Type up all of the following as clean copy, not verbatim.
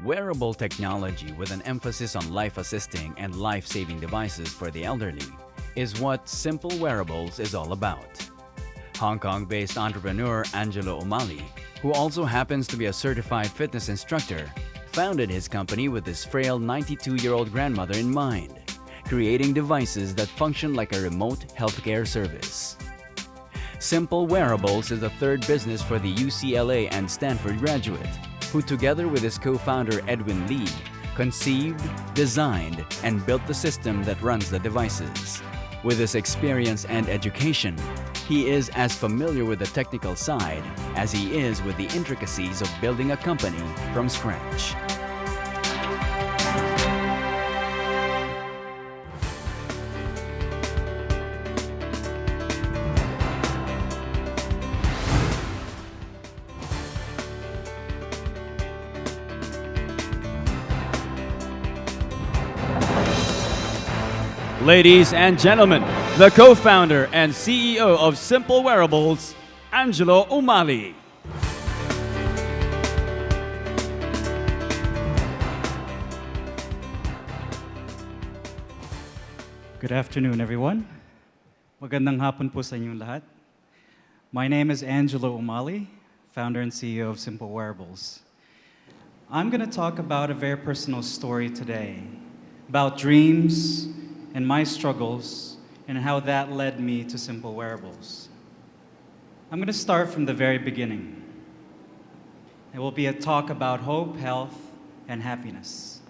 Wearable technology with an emphasis on life-assisting and life-saving devices for the elderly is what Simple Wearables is all about. Hong Kong-based entrepreneur Angelo Umali, who also happens to be a certified fitness instructor, founded his company with his frail 92-year-old grandmother in mind, creating devices that function like a remote healthcare service. Simple Wearables is the third business for the UCLA and Stanford graduate, who together with his co-founder Edwin Lee, conceived, designed, and built the system that runs the devices. With his experience and education, he is as familiar with the technical side as he is with the intricacies of building a company from scratch. Ladies and gentlemen, the co-founder and CEO of Simple Wearables, Angelo Umali. Good afternoon, everyone. Magandang hapon po sa inyong lahat. My name is Angelo Umali, founder and CEO of Simple Wearables. I'm going to talk about a very personal story today, about dreams and my struggles and how that led me to Simple Wearables. I'm going to start from the very beginning. It will be a talk about hope, health, and happiness.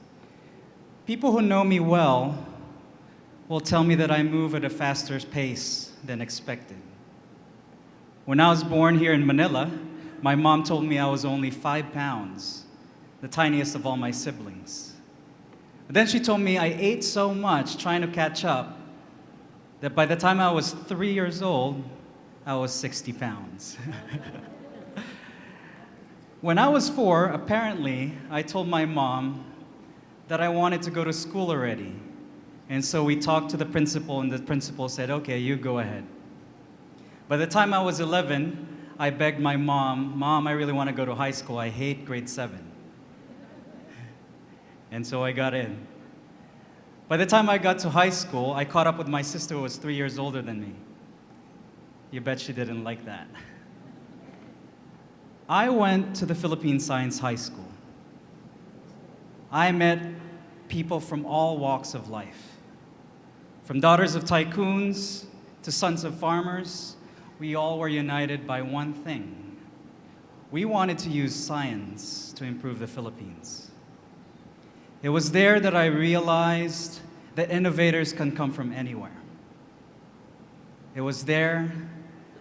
People who know me well will tell me that I move at a faster pace than expected. When I was born here in Manila, my mom told me I was only 5 pounds, the tiniest of all my siblings. But then she told me I ate so much trying to catch up that by the time I was 3 years old, I was 60 pounds. When I was 4, apparently, I told my mom that I wanted to go to school already. And so we talked to the principal, and the principal said, okay, you go ahead. By the time I was 11, I begged my mom, Mom, I really want to go to high school. I hate grade 7. And so I got in. By the time I got to high school, I caught up with my sister who was 3 years older than me. You bet she didn't like that. I went to the Philippine Science High School. I met people from all walks of life. From daughters of tycoons to sons of farmers, we all were united by one thing. We wanted to use science to improve the Philippines. It was there that I realized that innovators can come from anywhere. It was there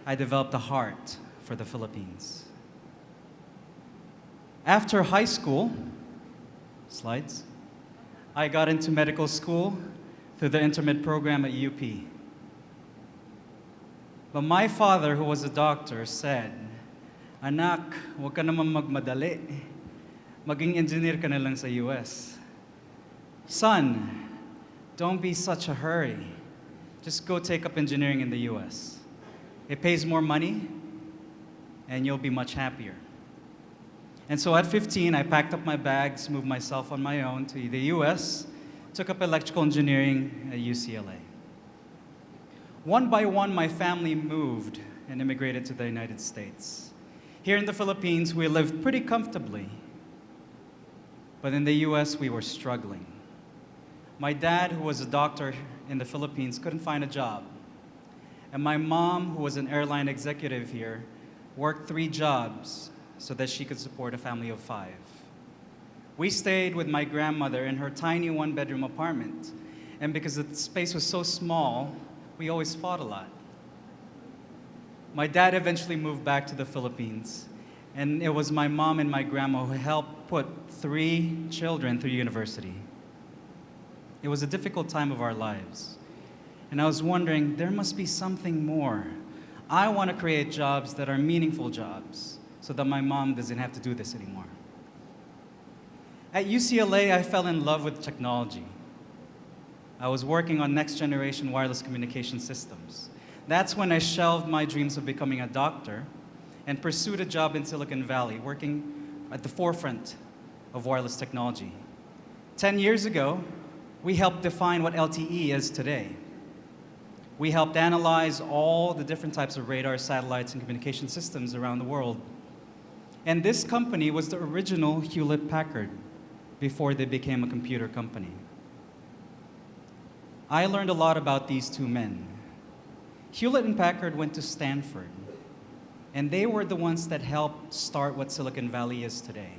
I developed a heart for the Philippines. After high school, slides, I got into medical school through the intermediate program at UP. But my father, who was a doctor, said, Anak, huwag ka naman magmadali. Maging engineer ka na lang sa US. Son, don't be such a hurry. Just go take up engineering in the US. It pays more money, and you'll be much happier. And so at 15, I packed up my bags, moved myself on my own to the US, took up electrical engineering at UCLA. One by one, my family moved and immigrated to the United States. Here in the Philippines, we lived pretty comfortably. But in the US, we were struggling. My dad, who was a doctor in the Philippines, couldn't find a job. And my mom, who was an airline executive here, worked 3 jobs so that she could support a family of 5. We stayed with my grandmother in her tiny 1-bedroom apartment. And because the space was so small, we always fought a lot. My dad eventually moved back to the Philippines. And it was my mom and my grandma who helped put 3 children through university. It was a difficult time of our lives. And I was wondering, there must be something more. I want to create jobs that are meaningful jobs so that my mom doesn't have to do this anymore. At UCLA, I fell in love with technology. I was working on next-generation wireless communication systems. That's when I shelved my dreams of becoming a doctor and pursued a job in Silicon Valley, working at the forefront of wireless technology. 10 years ago, we helped define what LTE is today. We helped analyze all the different types of radar, satellites, and communication systems around the world. And this company was the original Hewlett-Packard before they became a computer company. I learned a lot about these two men. Hewlett and Packard went to Stanford, and they were the ones that helped start what Silicon Valley is today.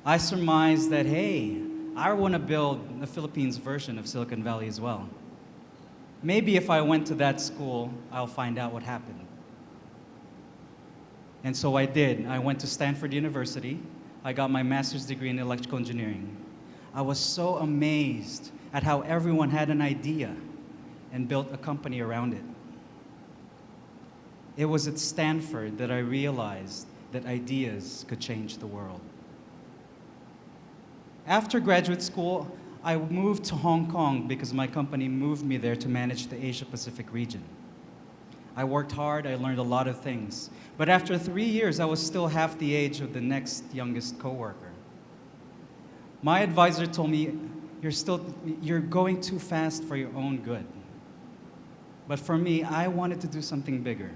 I surmised that, hey, I want to build the Philippines version of Silicon Valley as well. Maybe if I went to that school, I'll find out what happened. And so I did. I went to Stanford University. I got my master's degree in electrical engineering. I was so amazed at how everyone had an idea and built a company around it. It was at Stanford that I realized that ideas could change the world. After graduate school, I moved to Hong Kong because my company moved me there to manage the Asia-Pacific region. I worked hard, I learned a lot of things. But after 3 years, I was still half the age of the next youngest coworker. My advisor told me, you're going too fast for your own good. But for me, I wanted to do something bigger.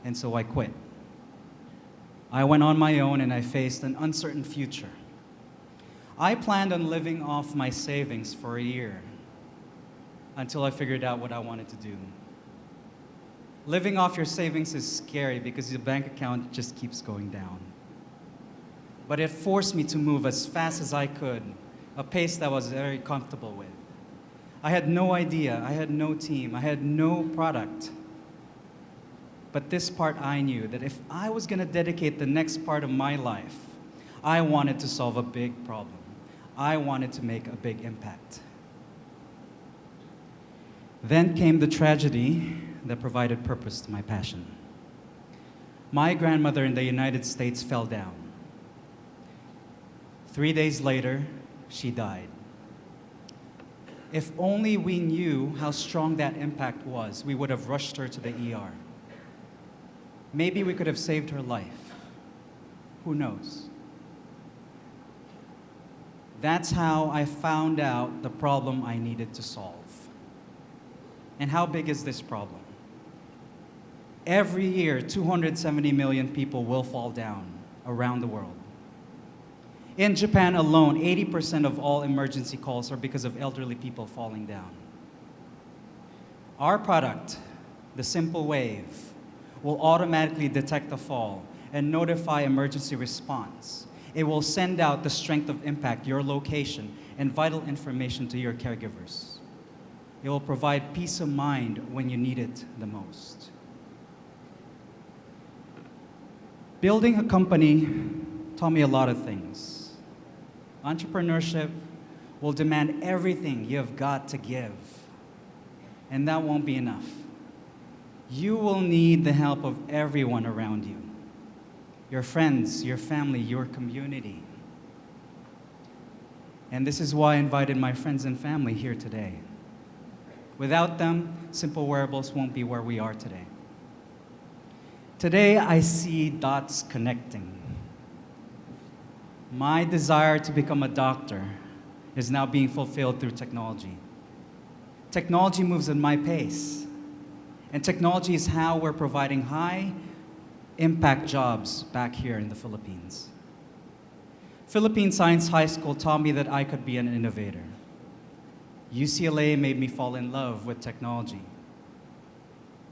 And so I quit. I went on my own and I faced an uncertain future. I planned on living off my savings for a year until I figured out what I wanted to do. Living off your savings is scary because your bank account just keeps going down. But it forced me to move as fast as I could, a pace that I was very comfortable with. I had no idea, I had no team, I had no product. But this part I knew, that if I was going to dedicate the next part of my life, I wanted to solve a big problem. I wanted to make a big impact. Then came the tragedy that provided purpose to my passion. My grandmother in the United States fell down. 3 days later, she died. If only we knew how strong that impact was, we would have rushed her to the ER. Maybe we could have saved her life. Who knows? That's how I found out the problem I needed to solve. And how big is this problem? Every year, 270 million people will fall down around the world. In Japan alone, 80% of all emergency calls are because of elderly people falling down. Our product, the Simple Wave, will automatically detect the fall and notify emergency response. It will send out the strength of impact, your location, and vital information to your caregivers. It will provide peace of mind when you need it the most. Building a company taught me a lot of things. Entrepreneurship will demand everything you've got to give, and that won't be enough. You will need the help of everyone around you. Your friends, your family, your community. And this is why I invited my friends and family here today. Without them, Simple Wearables won't be where we are today. Today, I see dots connecting. My desire to become a doctor is now being fulfilled through technology. Technology moves at my pace. And technology is how we're providing high-impact jobs back here in the Philippines. Philippine Science High School taught me that I could be an innovator. UCLA made me fall in love with technology.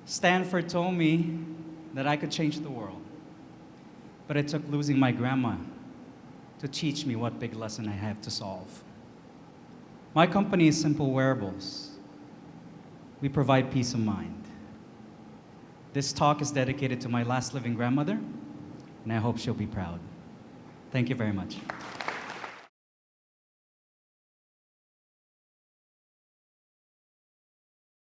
Stanford told me that I could change the world. But it took losing my grandma to teach me what big lesson I have to solve. My company is Simple Wearables. We provide peace of mind. This talk is dedicated to my last living grandmother, and I hope she'll be proud. Thank you very much.